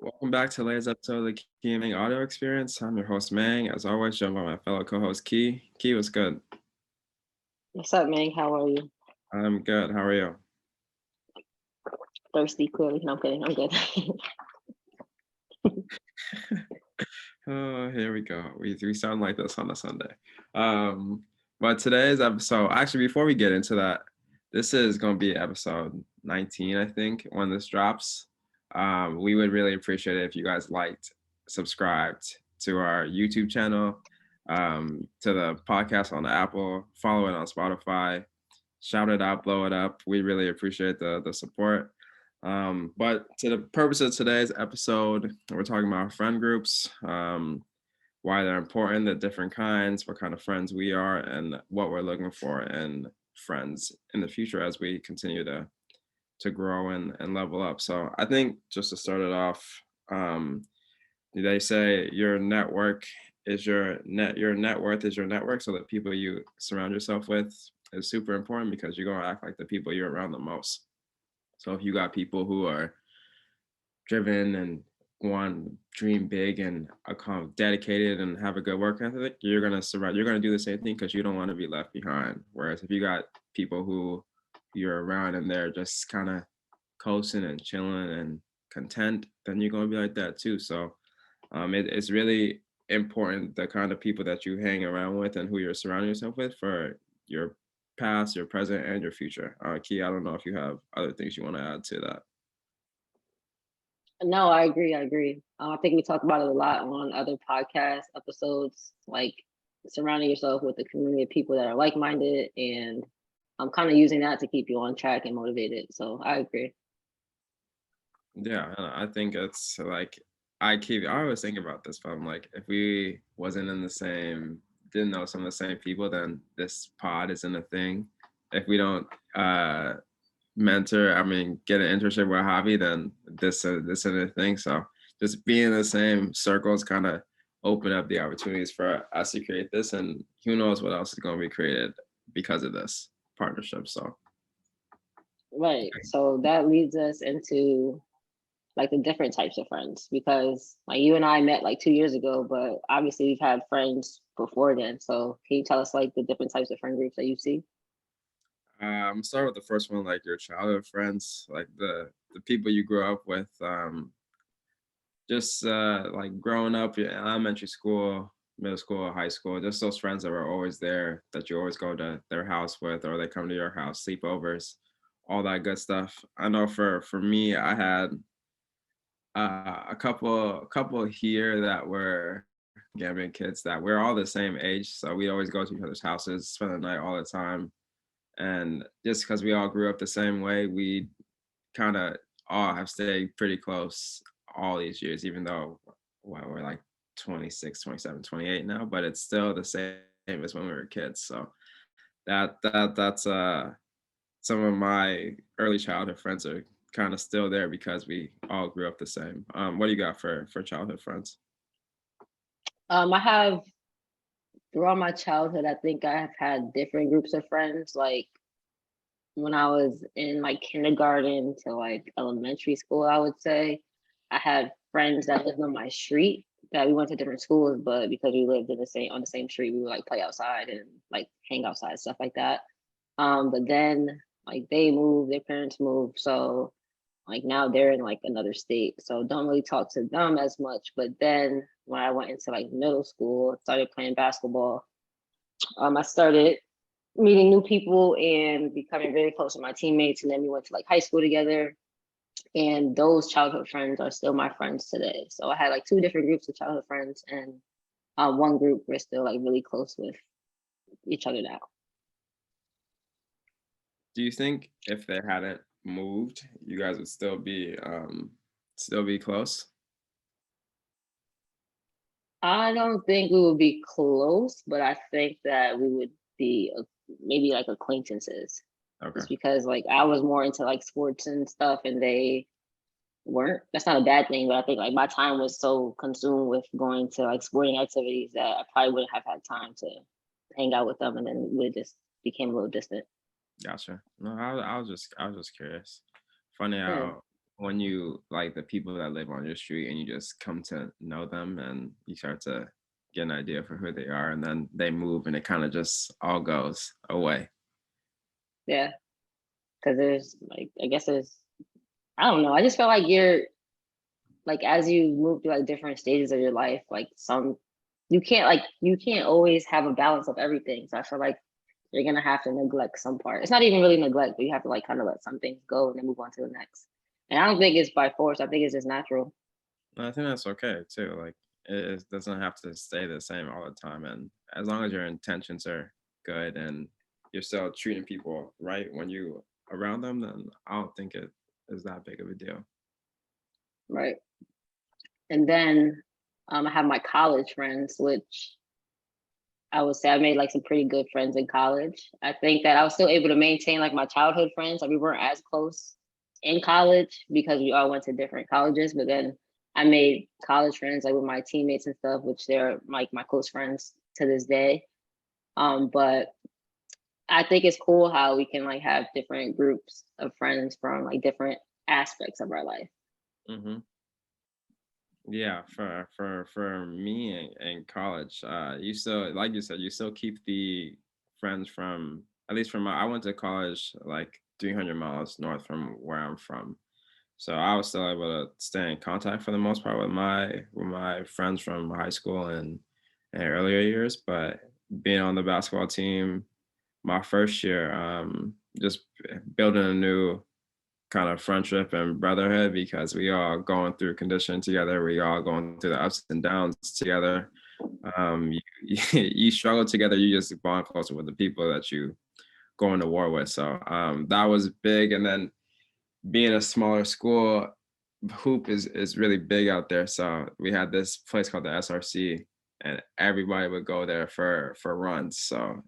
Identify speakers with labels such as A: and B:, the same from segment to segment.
A: Welcome back to today's episode of the Key and Mang Audio Experience. I'm your host, Mang. As always, joined by my fellow co-host, Key. Key, what's good?
B: What's up, man? How are you?
A: I'm good. How are you?
B: Thirsty, clearly. No, I'm kidding. I'm good.
A: Oh, here we go. We sound like this on a Sunday. But today's episode, actually, before we get into that, this is going to be episode 19, I think, when this drops. We would really appreciate it if you guys liked, subscribed to our YouTube channel, to the podcast on Apple, follow it on Spotify, shout it out, blow it up. We really appreciate the support. But to the purpose of today's episode, we're talking about friend groups, why they're important, the different kinds, what kind of friends we are, and what we're looking for in friends in the future as we continue to grow and level up. So I think just to start it off, they say your network is your net worth is your network. So the people you surround yourself with is super important because you're gonna act like the people you're around the most. So if you got people who are driven and want to dream big and are kind of dedicated and have a good work ethic, you're gonna do the same thing because you don't want to be left behind. Whereas if you got people who you're around and they're just kind of coasting and chilling and content, then you're gonna be like that too. So it's really important the kind of people that you hang around with and who you're surrounding yourself with for your past, your present, and your future. Key, I don't know if you have other things you want to add to that.
B: No, I agree. I agree. I think we talk about it a lot on other podcast episodes, like surrounding yourself with a community of people that are like-minded, and I'm kind of using that to keep you on track and motivated. So I agree.
A: Yeah, and I think it's like I always think about this, but I'm like, if we wasn't in the same, didn't know some of the same people, then this pod isn't a thing. If we don't mentor, I mean, get an internship or a hobby, then this isn't a thing. So just being in the same circles kind of open up the opportunities for us to create this, and who knows what else is going to be created because of this partnership. So
B: Right. So that leads us into like the different types of friends because like you and I met like 2 years ago, but obviously we've had friends before then. So can you tell us like the different types of friend groups that you see?
A: start with the first one, like your childhood friends, like the people you grew up with. Just like growing up in elementary school, middle school, high school, just those friends that were always there that you always go to their house with, or they come to your house, sleepovers, all that good stuff. I know for me, I had a couple here that were gambling kids that we're all the same age, so we always go to each other's houses, spend the night all the time, and just because we all grew up the same way, we kind of all have stayed pretty close all these years, even though well, we're like 26, 27, 28 now, but it's still the same as when we were kids. So that's some of my early childhood friends are kind of still there because we all grew up the same. What do you got for childhood friends?
B: I have throughout my childhood, I think I have had different groups of friends. Like when I was in like kindergarten to like elementary school, I would say I had friends that lived on my street that we went to different schools, but because we lived in the same on the same street, we would like play outside and like hang outside, stuff like that. But then like they moved, their parents moved, so like now they're in like another state, so don't really talk to them as much. But then when I went into like middle school, started playing basketball, I started meeting new people and becoming very close with my teammates. And then we went to like high school together. And those childhood friends are still my friends today. So I had like two different groups of childhood friends, and one group we're still like really close with each other now.
A: Do you think if they hadn't moved, you guys would still be close?
B: I don't think we would be close, but I think that we would be maybe like acquaintances.
A: Okay.
B: Just because like I was more into like sports and stuff, and they weren't. That's not a bad thing, but I think like my time was so consumed with going to like sporting activities that I probably wouldn't have had time to hang out with them, and then we just became a little distant.
A: Gotcha. No, I was just curious. Funny
B: Yeah.
A: how when you like the people that live on your street and you just come to know them and you start to get an idea for who they are and then they move and it kind of just all goes away.
B: Yeah, because there's like I guess there's I don't know. I just feel like you're like as you move through like different stages of your life, like some you can't always have a balance of everything. So I feel like you're gonna have to neglect some part. It's not even really neglect, but you have to like kind of let some things go and then move on to the next. And I don't think it's by force. I think it's just natural.
A: And I think that's okay too. Like it doesn't have to stay the same all the time. And as long as your intentions are good and you're still treating people right when you around them, then I don't think it is that big of a deal.
B: Right. And then I have my college friends, which I would say I made like some pretty good friends in college. I think that I was still able to maintain like my childhood friends. Like we weren't as close in college because we all went to different colleges, but then I made college friends like with my teammates and stuff, which they're like my close friends to this day. But I think it's cool how we can like have different groups of friends from like different aspects of our life.
A: Hmm. Yeah, for me in college, you still like you said, you still keep the friends from at least from my I went to college like 300 miles north from where I'm from. So I was still able to stay in contact for the most part with my friends from high school and earlier years. But being on the basketball team my first year, just building a new kind of friendship and brotherhood because we all going through conditioning together. We all going through the ups and downs together. You struggle together. You just bond closer with the people that you go into war with. So that was big. And then being a smaller school, hoop is really big out there. So we had this place called the SRC, and everybody would go there for runs. So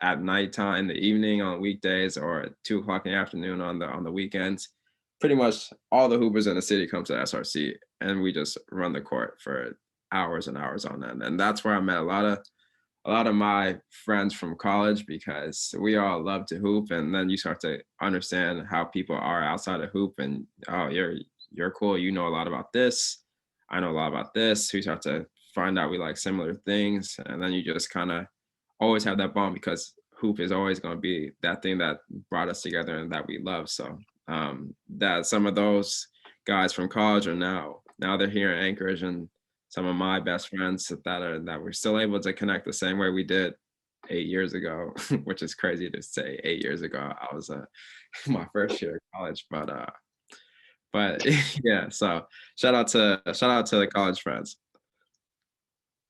A: at nighttime, in the evening, on weekdays, or at 2 o'clock in the afternoon on the weekends, pretty much all the hoopers in the city come to SRC, and we just run the court for hours and hours on end. And that's where I met a lot of my friends from college because we all love to hoop, and then you start to understand how people are outside of hoop, and oh, you're cool. You know a lot about this. I know a lot about this. We start to find out we like similar things, and then you just kind of always have that bond because hoop is always going to be that thing that brought us together and that we love. So that some of those guys from college are now they're here in Anchorage, and some of my best friends that we're still able to connect the same way we did 8 years ago, which is crazy to say 8 years ago. I was my first year of college, but yeah. So shout out to the college friends.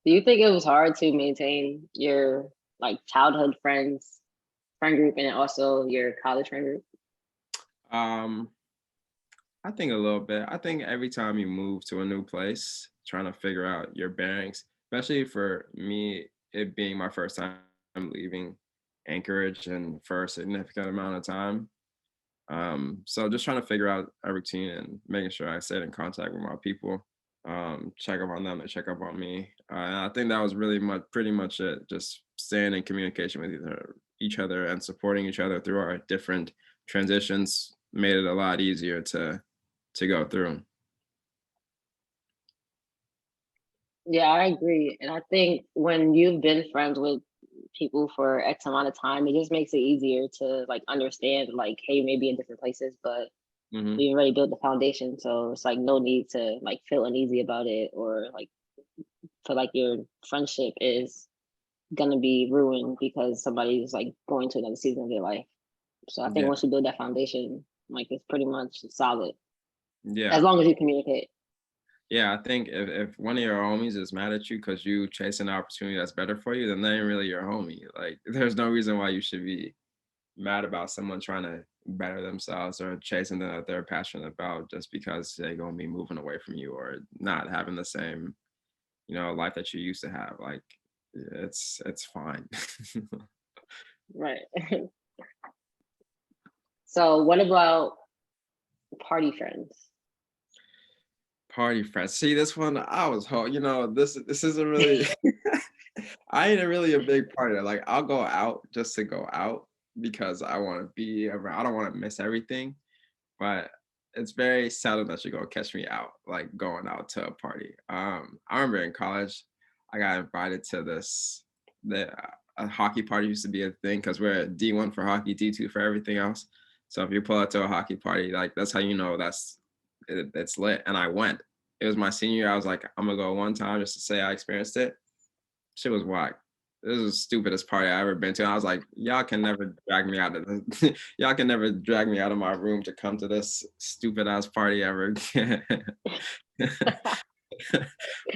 B: Do you think it was hard to maintain your like childhood friend group and also your college friend group?
A: Um, I think a little bit. I think every time you move to a new place, trying to figure out your bearings, especially for me, it being my first time leaving Anchorage and for a significant amount of time. So just trying to figure out a routine and making sure I stayed in contact with my people, check up on them, they check up on me. And I think that was really much, pretty much it. Just staying in communication with each other and supporting each other through our different transitions made it a lot easier to go through.
B: Yeah, I agree. And I think when you've been friends with people for X amount of time, it just makes it easier to like understand like, hey, maybe in different places, but
A: Hmm.
B: we already built the foundation. So it's like no need to like feel uneasy about it or like feel like your friendship is gonna be ruined because somebody's like going to another season of their life. So I think
A: Yeah,
B: once you build that foundation, like it's pretty much solid
A: yeah,
B: as long as you communicate.
A: yeah. I think if one of your homies is mad at you because you chase an opportunity that's better for you, then they ain't really your homie. Like, there's no reason why you should be mad about someone trying to better themselves or chasing that they're passionate about just because they're gonna be moving away from you or not having the same, life that you used to have. Like, it's fine.
B: Right. So what about party friends?
A: Party friends. See, this one I was this isn't really I ain't really a big partier. Like, I'll go out just to go out because I want to be around. I don't want to miss everything. But it's very seldom that you're gonna catch me out, like going out to a party. I remember in college, I got invited to the a hockey party used to be a thing because we're D1 for hockey, D2 for everything else. So if you pull up to a hockey party, like that's how you know it's lit. And I went. It was my senior year. I was like, I'm gonna go one time just to say I experienced it. Shit was whack. This is the stupidest party I ever been to. And I was like, y'all can never drag me out of this. Y'all can never drag me out of my room to come to this stupid ass party ever again.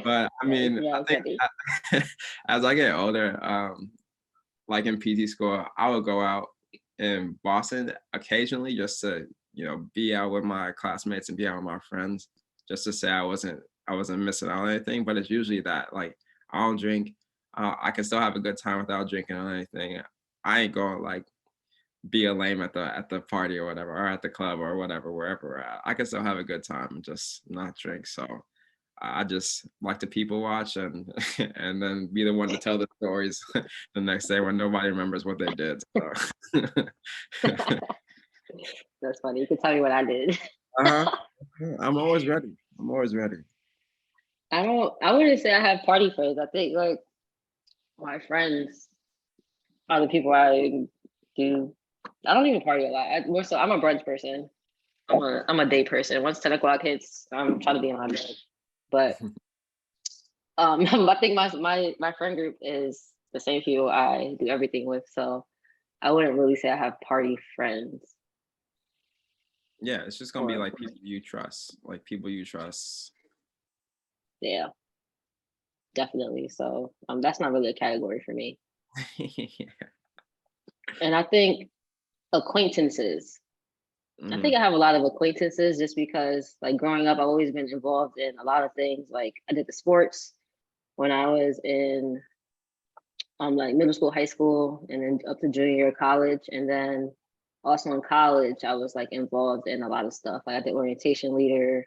A: But I mean,
B: Yeah,
A: I think
B: funny.
A: as I get older, like in PT school, I would go out in Boston occasionally just to, be out with my classmates and be out with my friends, just to say I wasn't missing out on anything. But it's usually that like I don't drink. I can still have a good time without drinking or anything. I ain't going like be a lame at the party or whatever, or at the club or whatever, wherever we're at. I can still have a good time and just not drink. So I just like to people watch and and then be the one to tell the stories the next day when nobody remembers what they did. So.
B: That's funny. You can tell me what I did.
A: Uh-huh. I'm always ready. I'm always ready.
B: I wouldn't say I have party friends. I think like my friends are the people I do. I don't even party a lot. More so, I'm a brunch person. I'm a day person. Once 10 o'clock hits, I'm trying to be in my bed. But I think my friend group is the same people I do everything with. So I wouldn't really say I have party friends.
A: Yeah, it's just gonna be
B: Or
A: like people you trust, like people you trust.
B: yeah, definitely. So that's not really a category for me.
A: Yeah.
B: And I think acquaintances. I think
A: Hmm.
B: I have a lot of acquaintances just because, like, growing up, I've always been involved in a lot of things. Like, I did the sports when I was in like middle school, high school, and then up to junior year of college. And then also in college, I was like involved in a lot of stuff. Like, I did orientation leader.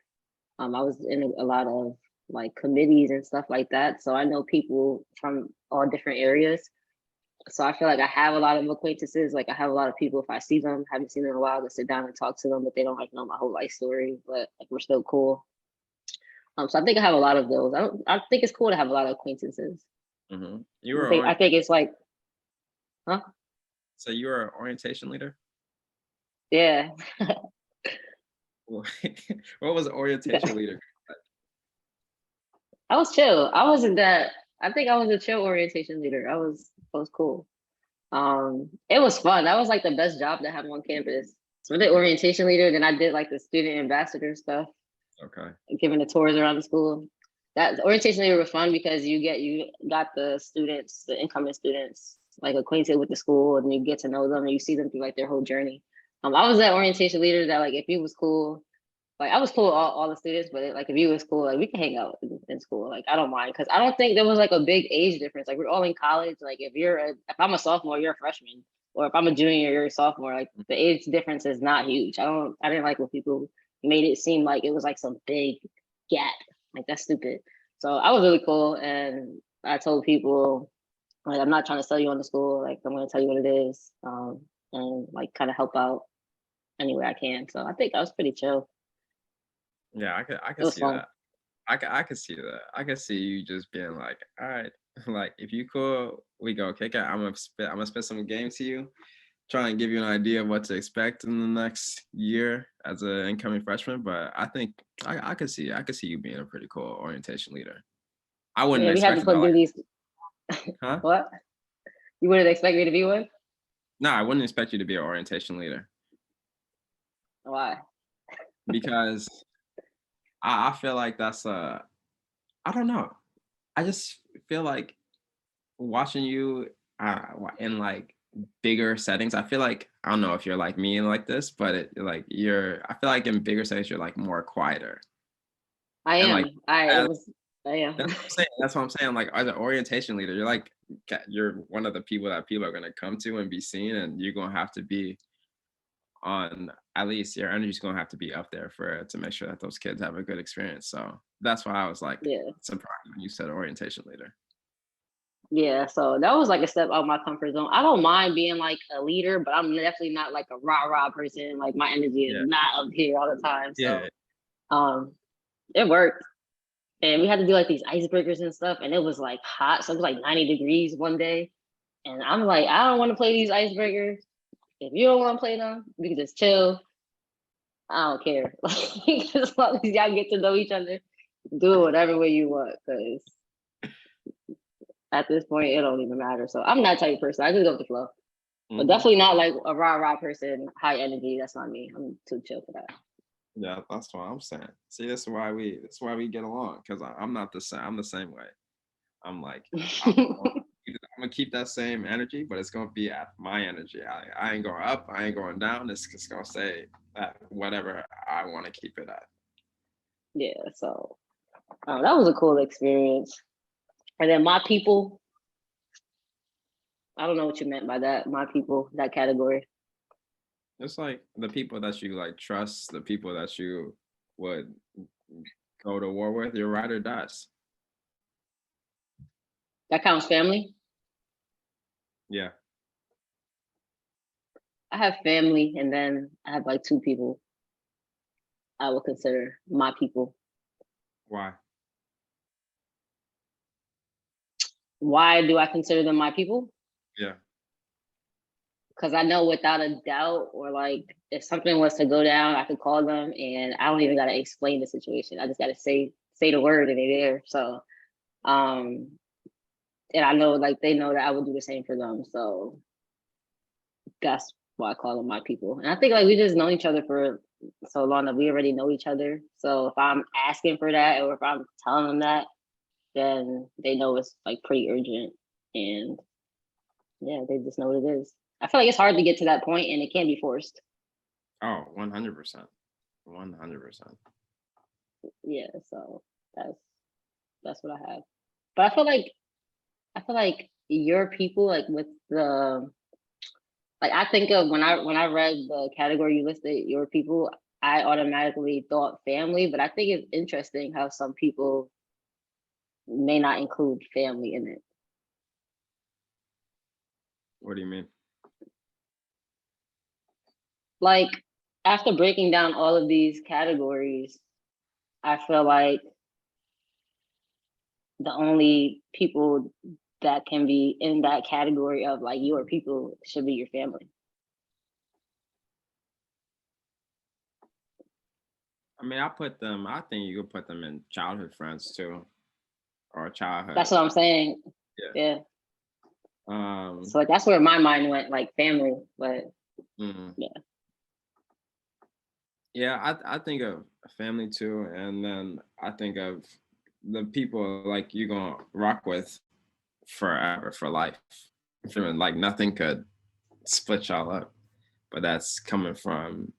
B: I was in a lot of like committees and stuff like that. So I know people from all different areas. So I feel like I have a lot of acquaintances. Like I have a lot of people, if I see them, haven't seen them in a while, to sit down and talk to them, but they don't like know my whole life story, but like we're still cool. So I think I have a lot of those. I think it's cool to have a lot of acquaintances.
A: Hmm. You
B: I
A: were
B: think I think it's like, huh?
A: so you were an orientation leader.
B: Yeah.
A: What was orientation leader?
B: I was chill. I wasn't that I think I was a chill orientation leader. I was cool. It was fun. That was like the best job to have on campus. So I did orientation leader, then I did like the student ambassador stuff,
A: Okay.
B: giving the tours around the school. That orientation leader was fun because you got the students, the incoming students, like acquainted with the school, and you get to know them and you see them through like their whole journey. I was that orientation leader that like if you was cool, like I was cool with all the students, but like if you was cool, like we can hang out in school. Like I don't mind because I don't think there was like a big age difference. Like we're all in college. Like if I'm a sophomore, you're a freshman, or if I'm a junior, you're a sophomore. Like the age difference is not huge. I didn't like when people made it seem like it was like some big gap. Like that's stupid. So I was really cool, and I told people like I'm not trying to sell you on the school. Like I'm gonna tell you what it is, and like kind of help out any way I can. So I think I was pretty chill.
A: Yeah, I
B: It
A: could
B: was
A: see
B: fun.
A: that. I could see that. I could see you just being like, all right, like if you cool, we go kick it. I'm gonna spit some games to you, try and give you an idea of what to expect in the next year as an incoming freshman. But I think I could see you being a pretty cool orientation leader. I wouldn't
B: Yeah, we had to
A: expect it though.
B: put
A: Like,
B: do these.
A: huh?
B: What? You wouldn't expect me to be one?
A: No, I wouldn't expect you to be an orientation leader
B: Why?
A: because I feel like that's I don't know. I just feel like watching you in like bigger settings. I feel like I don't know if you're like me and like this, but I feel like in bigger settings you're like more quieter
B: I
A: and like
B: am. I it
A: as,
B: was. I am.
A: that's what I'm saying. That's what I'm saying. Like as an orientation leader, you're one of the people that people are gonna come to and be seen, and you're gonna have to be on at least your energy's gonna have to be up there for to make sure that those kids have a good experience. So that's why I was like
B: Yeah.
A: surprised when you said orientation leader.
B: Yeah, so that was like a step out of my comfort zone. I don't mind being like a leader, but I'm definitely not like a rah-rah person. Like my energy is
A: Yeah,
B: not up here all the time. So
A: yeah,
B: um it worked. And we had to do like these icebreakers and stuff, and it was like hot. So it was like 90 degrees one day. And I'm like, I don't want to play these icebreakers. If you don't want to play them, we can just chill. I don't care. Like, as long as y'all get to know each other, do it whatever way you want. Because at this point, it don't even matter. So I'm that type of person. I just go with the flow. But
A: hmm
B: definitely not like a rah-rah person, high energy. That's not me. I'm too chill for that.
A: yeah. That's what I'm saying. See, that's why we get along. Because I'm not the same. I'm the same way. I'm like, I'm gonna keep that same energy, but it's gonna be at my energy. I ain't going up. I ain't going down. It's just gonna stay at whatever I want to keep it at.
B: Yeah, so that was a cool experience. And then my people, I don't know what you meant by that. My people, that category.
A: It's like the people that you like trust, the people that you would go to war with, your ride or dies.
B: That counts family.
A: Yeah.
B: I have family, and then I have like two people I would consider my people.
A: Why?
B: Why do I consider them my people?
A: Yeah.
B: Because I know without a doubt, or like if something was to go down, I could call them, and I don't even gotta explain the situation. I just gotta say the word, and they're there. So, um, and I know like they know that I would do the same for them. So that's why I call them my people. And I think like we just know each other for so long that we already know each other. So if I'm asking for that, or if I'm telling them that, then they know it's like pretty urgent. And yeah, they just know what it is. I feel like it's hard to get to that point, and it can't be forced.
A: Oh, 100%. 100%.
B: Yeah, so that's that's what I have. But I feel like your people, like with the, like I think of when I read the category you listed, your people, I automatically thought family, but I think it's interesting how some people may not include family in it.
A: What do you mean?
B: Like after breaking down all of these categories, I feel like the only people that can be in that category of like your people should be your family.
A: I mean, I think you could put them in childhood friends too, or
B: That's
A: childhood.
B: what I'm saying.
A: Yeah.
B: Yeah.
A: Um,
B: So like that's where my mind went, like family. But
A: mhm.
B: yeah.
A: Yeah, I think of family too, and then I think of the people like you gonna rock with forever for life. Feeling like nothing could split y'all up, but that's coming from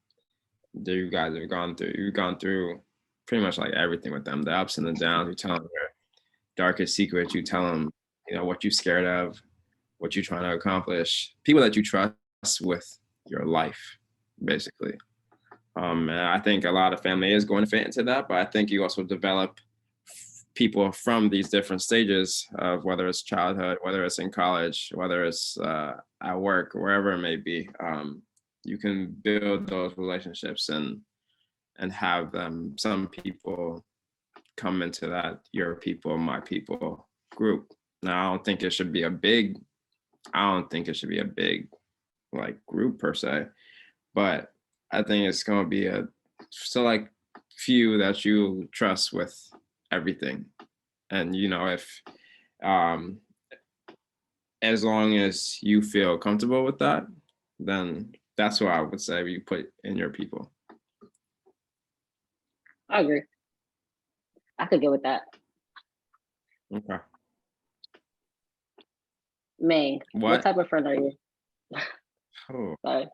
A: you guys have gone through. You've gone through pretty much like everything with them, the ups and the downs. You tell them your darkest secrets. You tell them, what you're scared of, what you're trying to accomplish. People that you trust with your life, basically. And I think a lot of family is going to fit into that, but I think you also develop people from these different stages of whether it's childhood, whether it's in college, whether it's at work, wherever it may be. You can build those relationships and have them. Some people come into that your people, my people group. Now, I don't think it should be a big. I don't think it should be a big like group per se, but I think it's gonna be a select few that you trust with everything. And if um as long as you feel comfortable with that, then that's what I would say you put in your people.
B: I agree. I could get with that.
A: Okay.
B: Mang, what
A: What?
B: type of friend are you?
A: Oh.
B: Sorry.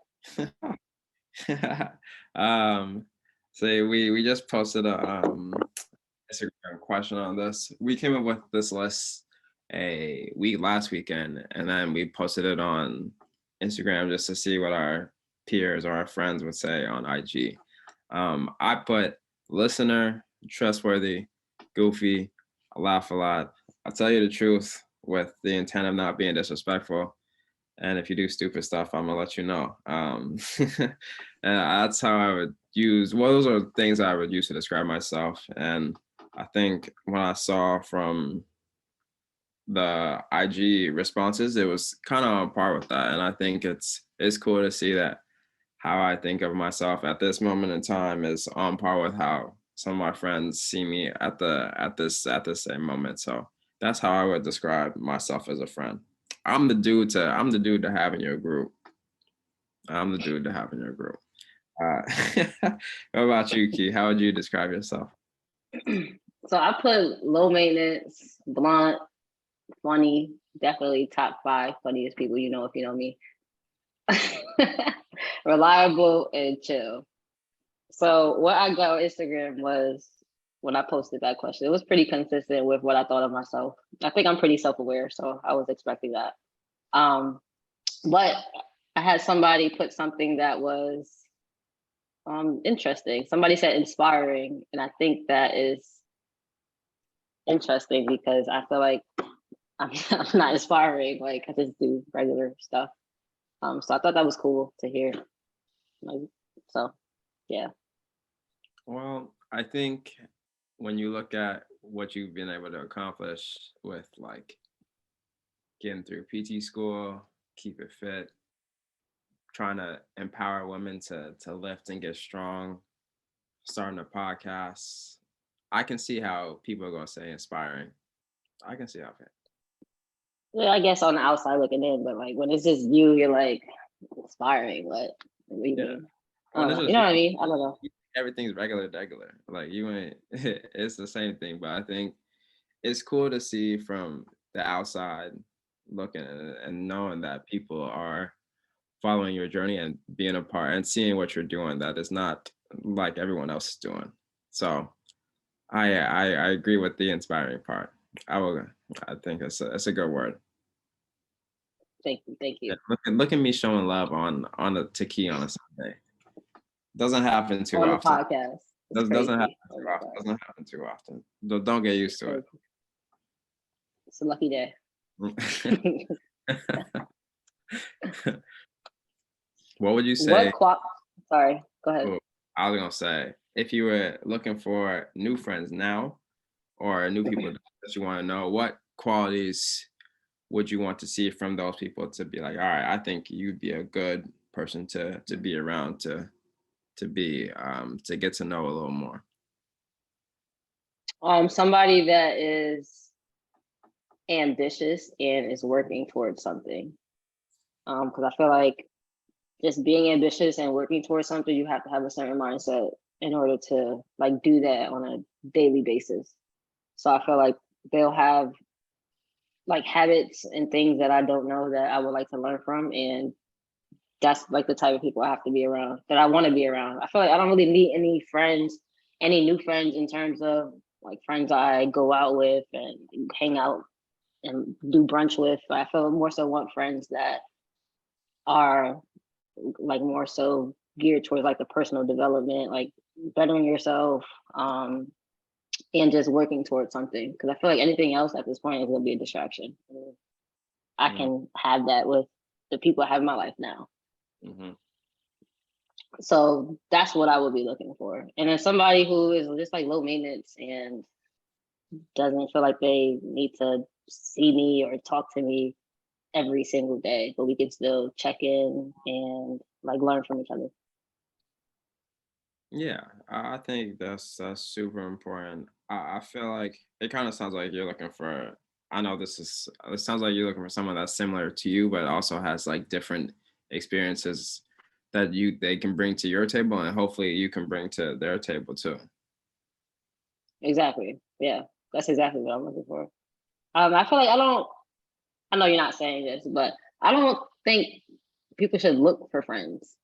A: um so we just posted a Instagram question on this. We came up with this list a week last weekend, and then we posted it on Instagram just to see what our peers or our friends would say on IG. I put listener, trustworthy, goofy, I laugh a lot. I'll tell you the truth, with the intent of not being disrespectful. And if you do stupid stuff, I'm gonna let you know. And that's how I would use. Well, those are things I would use to describe myself. And I think when I saw from the IG responses, it was kind of on par with that. And I think it's cool to see that how I think of myself at this moment in time is on par with how some of my friends see me at this same moment. So that's how I would describe myself as a friend. I'm the dude to have in your group. I'm the dude to have in your group. What about you, Key? How would you describe yourself?
B: So I put low maintenance, blunt, funny, definitely top 5 funniest people you know if you know me. Reliable and chill. So what I got on Instagram was when I posted that question, it was pretty consistent with what I thought of myself. I think I'm pretty self-aware, so I was expecting that. But I had somebody put something that was interesting. Somebody said inspiring, and I think that is interesting because I feel like I'm not inspiring. Like I just do regular stuff. So I thought that was cool to hear. Like, so yeah.
A: Well, I think when you look at what you've been able to accomplish with like getting through PT school, keep it fit, trying to empower women to lift and get strong, starting a podcast, I can see how people are gonna say inspiring. I can see how.
B: Yeah, I guess on the outside looking in, but like when it's just you, you're like inspiring. What do you
A: Yeah.
B: mean?
A: When it's
B: You
A: just
B: know what I mean? I don't know.
A: everything's regular, regular. Like you ain't. It's the same thing, but I think it's cool to see from the outside looking at it and knowing that people are following your journey and being a part and seeing what you're doing that is not like everyone else is doing. So I agree with the inspiring part. I think it's a good word.
B: Thank you, thank
A: Yeah,
B: you.
A: look at me showing love on a to Key on a Sunday. Doesn't happen too
B: On the
A: often.
B: podcast, it's
A: Doesn't happen
B: crazy. Oh
A: too
B: my
A: often.
B: god,
A: Doesn't happen too often. Don't get
B: it's
A: used to
B: crazy. It's a lucky day.
A: it. What would you
B: What
A: say?
B: qual? Sorry, go ahead.
A: Oh, I was gonna say, if you were looking for new friends now or new people that you want to know, what qualities would you want to see from those people to be like, all right, I think you'd be a good person to be around to be to get to know a little more.
B: Somebody that is ambitious and is working towards something. Because I feel like just being ambitious and working towards something, you have to have a certain mindset in order to like do that on a daily basis. So I feel like they'll have like habits and things that I don't know that I would like to learn from. And that's like the type of people I have to be around, that I want to be around. I feel like I don't really need any friends, any new friends in terms of like friends I go out with and hang out and do brunch with. I feel more so want friends that are like more so geared towards like the personal development, like bettering yourself, and just working towards something. Because I feel like anything else at this point is gonna be a distraction. I
A: Mm-hmm.
B: can have that with the people I have in my life now.
A: Mm-hmm.
B: So that's what I would be looking for. And then somebody who is just like low maintenance and doesn't feel like they need to see me or talk to me every single day, but we can still check in and like learn from each other.
A: Yeah, I think that's super important. I feel like it kind of sounds like you're looking for. I know it sounds like you're looking for someone that's similar to you, but also has like different experiences that they can bring to your table, and hopefully you can bring to their table too.
B: Exactly. Yeah, that's exactly what I'm looking for. I feel like I know you're not saying this, but I don't think people should look for friends.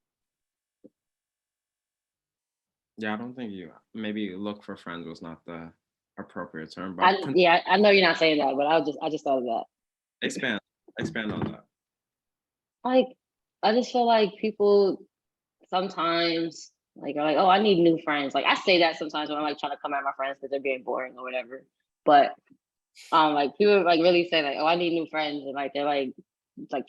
A: Yeah, I don't think you maybe look for friends was not the appropriate term, but
B: I know you're not saying that, but I just thought of that.
A: expand expand on that.
B: Like, I just feel like people sometimes like are like, oh, I need new friends. Like I say that sometimes when I'm like trying to come at my friends because they're being boring or whatever. But Like people like really say like, oh, I need new friends, and like they're like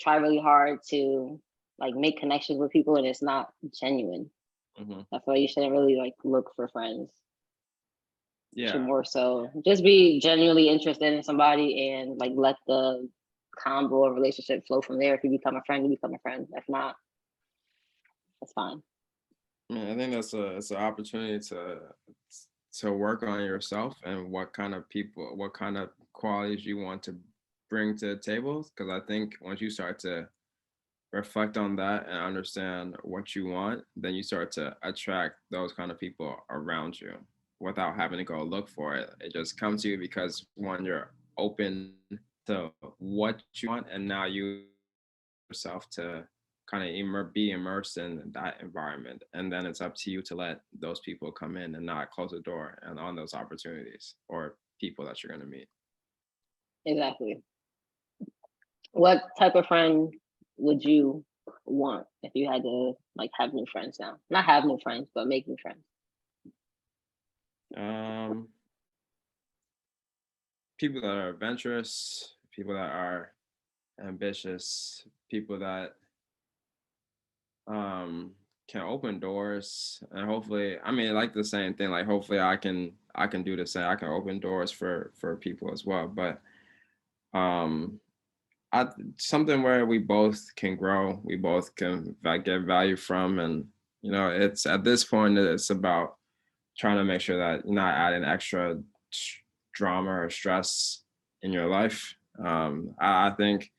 B: try really hard to like make connections with people, and it's not genuine.
A: Mhm.
B: I feel like you shouldn't really like look for friends. You should
A: Yeah.
B: more so just be genuinely interested in somebody and like let the combo or relationship flow from there. If you become a friend, you become a friend. If not, that's fine.
A: Yeah, I think that's a it's an opportunity to work on yourself and what kind of people, what kind of qualities you want to bring to the table. Because I think once you start to reflect on that and understand what you want, then you start to attract those kind of people around you without having to go look for it. It just comes to you because one, you're open to what you want, and now you yourself to kind of be immersed in that environment, and then it's up to you to let those people come in and not close the door and on those opportunities or people that you're going to meet.
B: Exactly. What type of friend would you want if you had to like have new friends now? Not have new friends, but make new friends.
A: um People that are adventurous, people that are ambitious, people that um can open doors, and hopefully, I mean, like the same thing, like hopefully I can do the same. I can open doors for people as well, but um I something where we both can grow, we both can get value from, and it's at this point it's about trying to make sure that you're not adding extra drama or stress in your life. I think,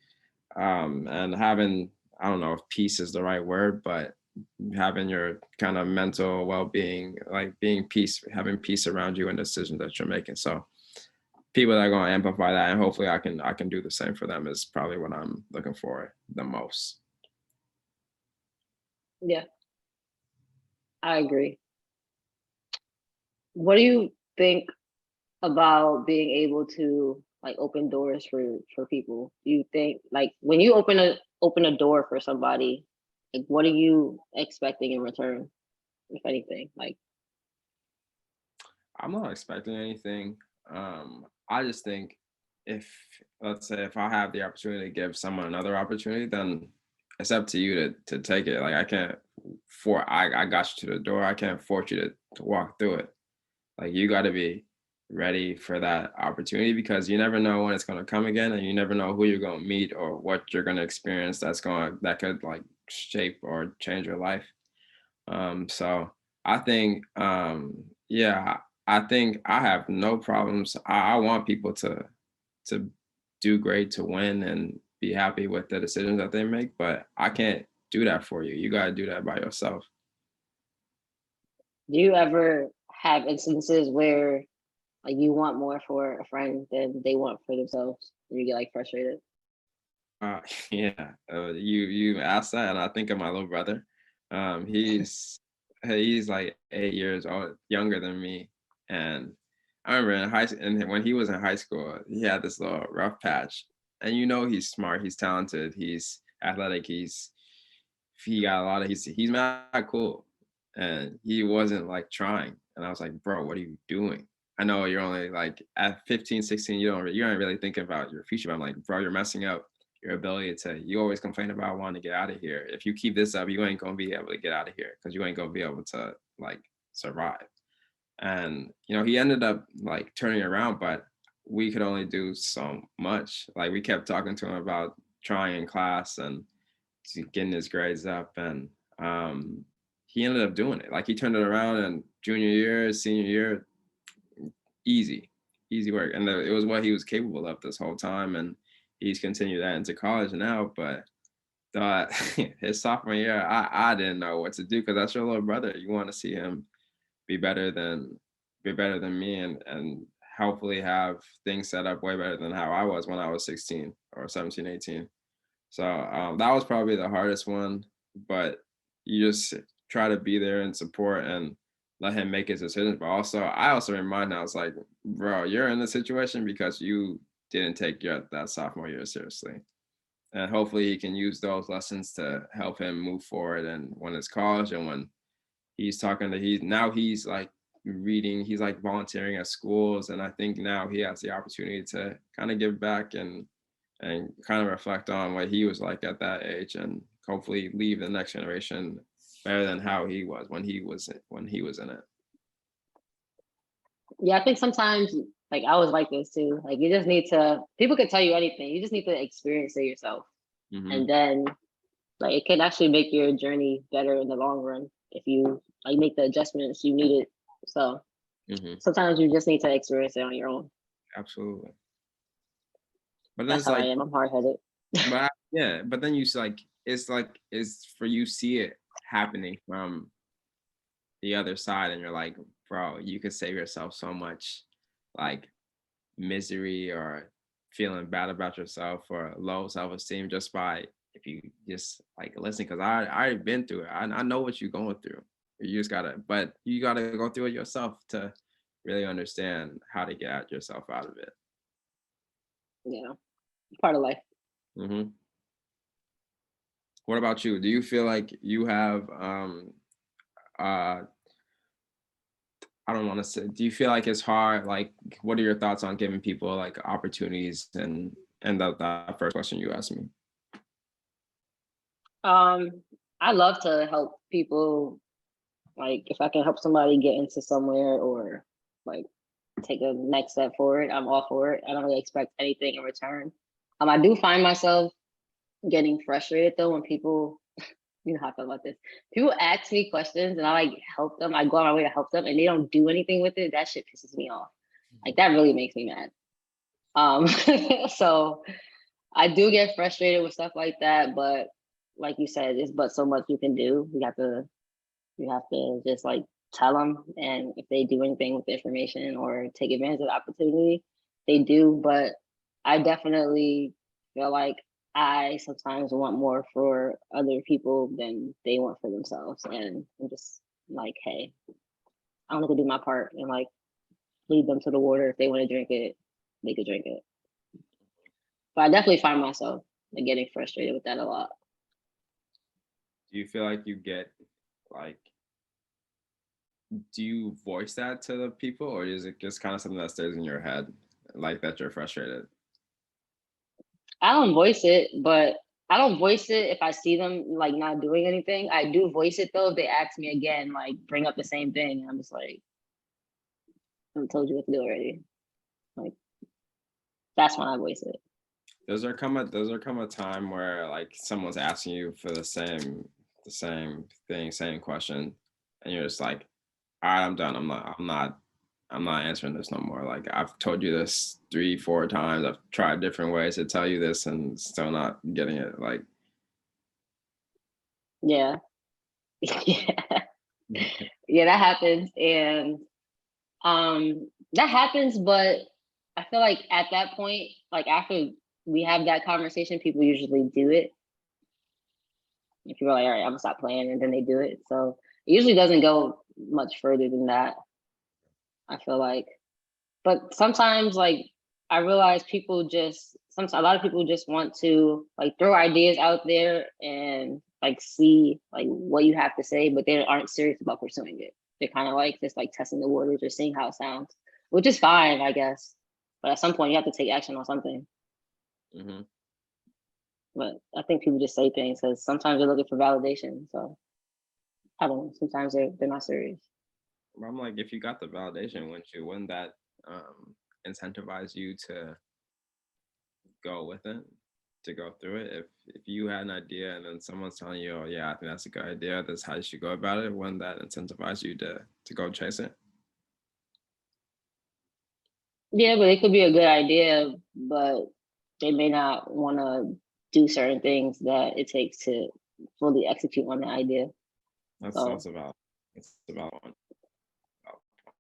A: and having, I don't know if peace is the right word, but having your kind of mental well-being, like being peace, having peace around you and decisions that you're making. So people that are going to amplify that, and hopefully I can do the same for them, is probably what I'm looking for the most.
B: Yeah, I agree. What do you think about being able to like open doors for people? Do you think like when you open a door for somebody, like what are you expecting in return, if anything? Like
A: I'm not expecting anything. I just think, if let's say if I have the opportunity to give someone another opportunity, then it's up to you to take it. Like I can't I got you to the door. I can't force you to walk through it. Like you got to be ready for that opportunity, because you never know when it's going to come again, and you never know who you're going to meet or what you're going to experience that could like shape or change your life. So I think, yeah, I think I have no problems. I want people to do great, to win, and be happy with the decisions that they make, but I can't do that for you. You got to do that by yourself.
B: do you ever have instances where like you want more for a friend than they want for themselves and you get like frustrated?
A: Yeah, you asked that, and I think of my little brother. He's like 8 years old, younger than me, and I remember and when he was in high school, he had this little rough patch, and he's smart, he's talented, he's athletic, he got a lot of he's mad cool, and he wasn't like trying, and I was like, bro, what are you doing? I know you're only like at 15, 16, you aren't really thinking about your future, but I'm like, bro, you're messing up your ability you always complain about wanting to get out of here. If you keep this up, you ain't gonna be able to get out of here, because you ain't gonna be able to like survive. And he ended up like turning around, but we could only do so much. Like we kept talking to him about trying in class and getting his grades up, and he ended up doing it. Like he turned it around, and junior year, senior year, easy, easy work. And it was what he was capable of this whole time, and he's continued that into college now. But uh, his sophomore year, I didn't know what to do, because that's your little brother. You want to see him be better than me, and hopefully have things set up way better than how I was when I was 16 or 17, 18. So that was probably the hardest one, but you just try to be there and support and let him make his decisions. But I also remind him, I was like, bro, you're in this situation because you didn't take that sophomore year seriously. And hopefully he can use those lessons to help him move forward. And when it's college, and when he's talking to, he's like reading, he's like volunteering at schools, and I think now he has the opportunity to kind of give back and kind of reflect on what he was like at that age, and hopefully leave the next generation better than how he was when he was in it.
B: Yeah, I think sometimes like I was like this too. Like you just need to. People can tell you anything. You just need to experience it yourself, and then like it can actually make your journey better in the long run if you like make the adjustments you needed. So sometimes you just need to experience it on your own.
A: Absolutely. But then
B: That's
A: it's
B: how I
A: like,
B: am. I'm hard headed.
A: yeah, but then you it's for you see it happening from the other side, and you're like, bro, you could save yourself so much like misery or feeling bad about yourself or low self-esteem just by if you just like listen, because I've been through it. I know what you're going through. You just gotta, but you gotta go through it yourself to really understand how to get yourself out of it.
B: Yeah, part of life.
A: hmm What about you? Do you feel like you have uh I don't want to say, do you feel like it's hard? Like, what are your thoughts on giving people like opportunities and that first question you asked me?
B: Um, I love to help people. Like if I can help somebody get into somewhere or like take a next step forward, I'm all for it. I don't really expect anything in return. I do find myself getting frustrated though when people, you know how I feel about this. People ask me questions and I like help them. I go on my way to help them and they don't do anything with it. That shit pisses me off. Like that really makes me mad. Um, so I do get frustrated with stuff like that, but like you said, it's but so much you can do. You have to just like tell them, and if they do anything with the information or take advantage of the opportunity, they do. But I definitely feel like I sometimes want more for other people than they want for themselves, and I'm just like, hey, I'm gonna do my part and like lead them to the water. If they want to drink it, they could drink it. But I definitely find myself like getting frustrated with that a lot.
A: Do you feel like you get like, do you voice that to the people, or is it just kind of something that stays in your head, like that you're frustrated?
B: I don't voice it, but I don't voice it if I see them like not doing anything. I do voice it though if they ask me again, like bring up the same thing. I'm just like, I told you what to do already. Like that's when I voice it.
A: Does there come a time where like someone's asking you for the same thing, same question, and you're just like, all right, I'm done. I'm not answering this no more. Like I've told you this 3, 4 times. I've tried different ways to tell you this and still not getting it. Like,
B: Yeah. Yeah. Yeah, that happens. And that happens, but I feel like at that point, like after we have that conversation, people usually do it. If you're like, all right, I'm gonna stop playing, and then they do it. So it usually doesn't go much further than that. I feel like, but sometimes like I realize people just sometimes a lot of people just want to like throw ideas out there and like see like what you have to say, but they aren't serious about pursuing it. They're kind of like just like testing the waters or seeing how it sounds, which is fine, I guess. But at some point, you have to take action on something.
A: hmm
B: But I think people just say things because sometimes they're looking for validation. So I don't know. Sometimes they're not serious.
A: I'm like, if you got the validation, wouldn't that incentivize you to go with it, to go through it? If you had an idea and then someone's telling you, oh yeah, I think that's a good idea, that's how you should go about it, wouldn't that incentivize you to go chase it?
B: Yeah, but it could be a good idea, but they may not want to do certain things that it takes to fully execute on the idea. So
A: That's about one.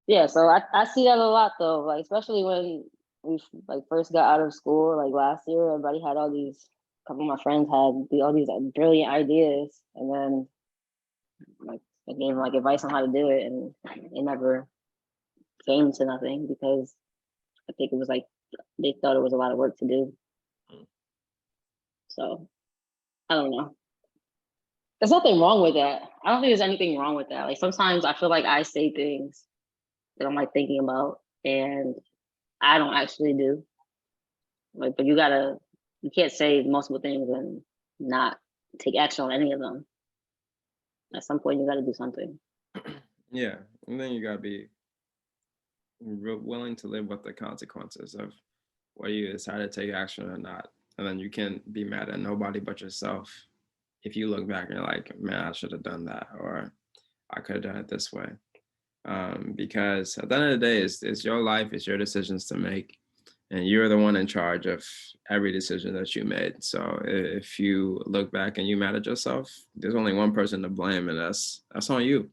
B: yeah, so I see that a lot though, like especially when we like first got out of school, like last year, everybody had all these. A couple of my friends had all these like, brilliant ideas, and then like I gave them like advice on how to do it, and it never came to nothing because I think it was like they thought it was a lot of work to do.
A: Mm.
B: So I don't know. There's nothing wrong with that. I don't think there's anything wrong with that. Like sometimes I feel like I say things that I'm like thinking about, and I don't actually do. Like, but you can't say multiple things and not take action on any of them. At some point, you gotta do something.
A: Yeah, and then you gotta be willing to live with the consequences of whether you decide to take action or not. And then you can't be mad at nobody but yourself if you look back and you're like, man, I should have done that, or I could have done it this way. Because at the end of the day, it's your life, it's your decisions to make, and you're the one in charge of every decision that you made. So if you look back and you mad at yourself, there's only one person to blame, and that's on you.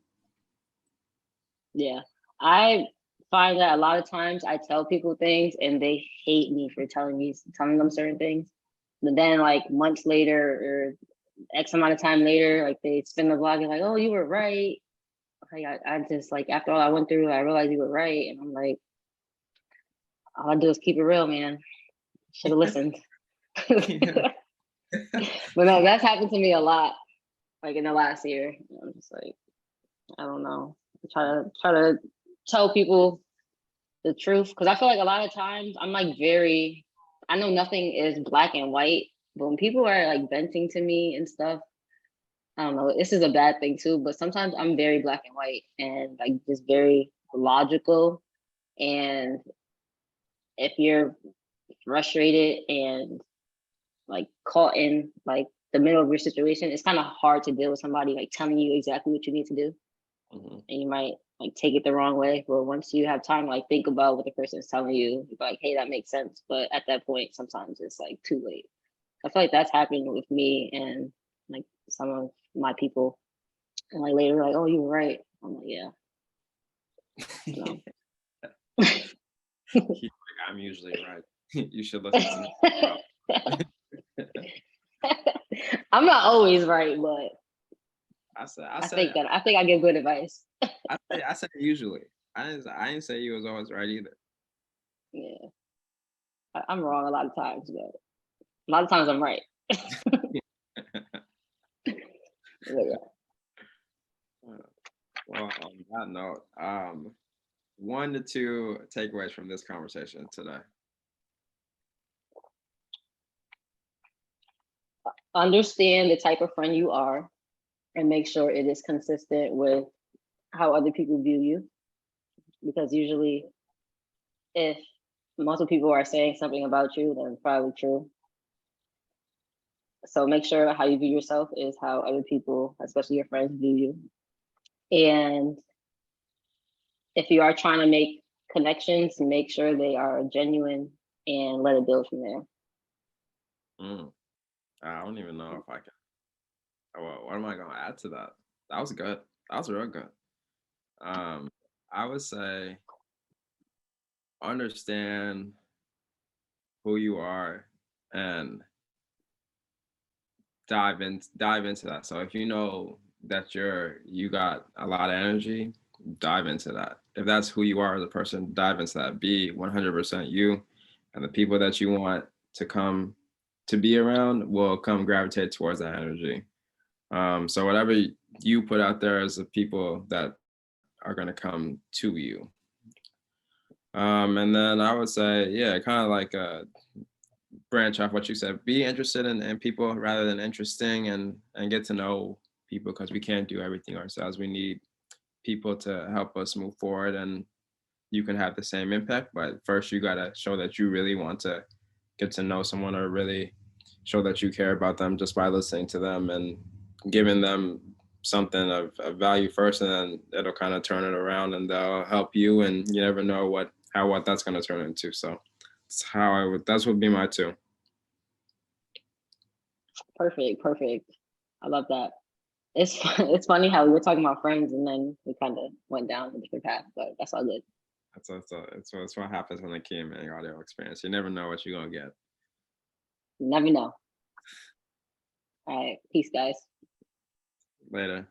B: Yeah. I find that a lot of times I tell people things and they hate me for telling them certain things. But then like months later or X amount of time later, like they spin the block and like, oh, you were right. Like I just like after all I went through, I realized you were right. And I'm like, all I do is keep it real, man. Should have listened. But no, that's happened to me a lot, like in the last year. I'm just like, I don't know. I try to tell people the truth because I feel like a lot of times I'm like I know nothing is black and white, but when people are like venting to me and stuff, I don't know, this is a bad thing too, but sometimes I'm very black and white and like just very logical. And if you're frustrated and like caught in like the middle of your situation, it's kind of hard to deal with somebody like telling you exactly what you need to do.
A: Mm-hmm.
B: And you might like take it the wrong way. But once you have time, like think about what the person is telling you, you're like, hey, that makes sense. But at that point, sometimes it's like too late. I feel like that's happened with me and like some of my people. And like later, like, oh, you were right. I'm like, yeah. No.
A: He's like, I'm usually right. You should listen to me.
B: I'm not always right, but
A: I
B: I think I give good advice.
A: I said usually. I didn't say you was always right either.
B: Yeah, I'm wrong a lot of times, but a lot of times I'm right. Yeah.
A: Well, on that note, 1 to 2 takeaways from this conversation today.
B: Understand the type of friend you are and make sure it is consistent with how other people view you. Because usually, if multiple people are saying something about you, then it's probably true. So make sure how you view yourself is how other people, especially your friends, view you. And if you are trying to make connections, make sure they are genuine and let it build from there.
A: I don't even know if I can. Well, what am I gonna add to that? That was good. That was real good. I would say understand who you are and dive into that. So if you know that you got a lot of energy, dive into that. If that's who you are as a person, dive into that. Be 100% you, and the people that you want to come to be around will come gravitate towards that energy. So whatever you put out there as the people that are going to come to you. And then I would say, yeah, kind of like branch off what you said. Be interested in people rather than interesting, and get to know people because we can't do everything ourselves. We need people to help us move forward, and you can have the same impact. But first, you gotta show that you really want to get to know someone or really show that you care about them just by listening to them and giving them something of value first, and then it'll kind of turn it around and they'll help you, and you never know what that's going to turn into. So that's would be my 2.
B: Perfect. I love that. It's funny how we were talking about friends and then we kind of went down a different path, but that's all good.
A: That's what happens when a kid man audio experience. You never know what you're gonna get.
B: You never know. All right, peace, guys.
A: Later.